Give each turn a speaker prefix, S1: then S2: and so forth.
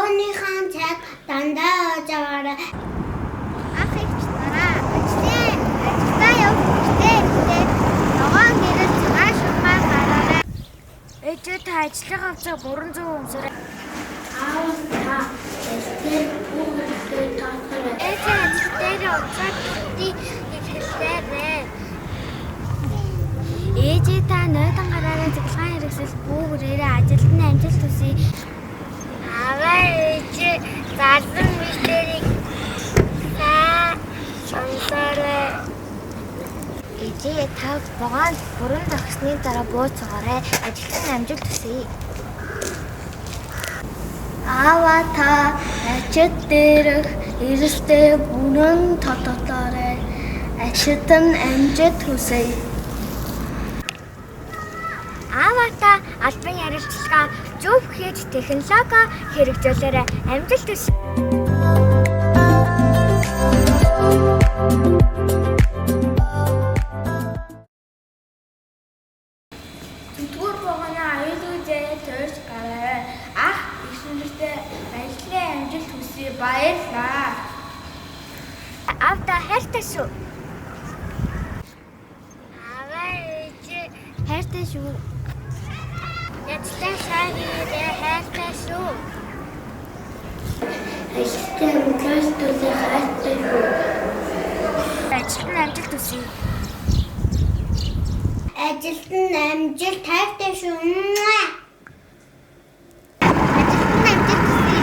S1: Өөний цаг дандаа оожаагаарай. Ах ихч нараа. Ажилдаа явчихтэй. Ногоон гэрэл цагаан шуурмаар гараарай. Ээжээ та ажлын авцаа 300 өмсөрэй. Аав та эстер бүгдээ таахаарай. Ээжээ ажил дээр уцаад хэлээрэй. Ээжээ та нойтон гараарай цэглэгаан хэрэгсэл бүгдээрээ ажилд нь амжилт хүсье. Аваа ээжээ зарсан миштерийг сонсоорой. Ээжээ та богонд бүрэн зогсны дараа бууцгаарай. Ажилд нь амжилт хүсье. Аваа та ажил дээрх эрсдээ бүрэн тодорхойлоорой. Ажилд нь амжилт хүсье. Авата албан ярилцлага зөв хийж технологи хэрэгжүүлээрэй. Амжилт хүсье. Зүтгүүр богоно аюулгүй төрж гараарай. Ах ихнэртэй баярлалаа амжилт хүсье. Баярлалаа. Авта хайртай шүү. Аваа ээжээ хайртай шүү. Яцтай сайн ирээ хайртай шүү. Ажилтны амжилт хүсье хайртай шүү. Ажилтны амжилт хүсье. Ажилтны амжилт хайртай шүү. Ажилтны амжилт хүсье.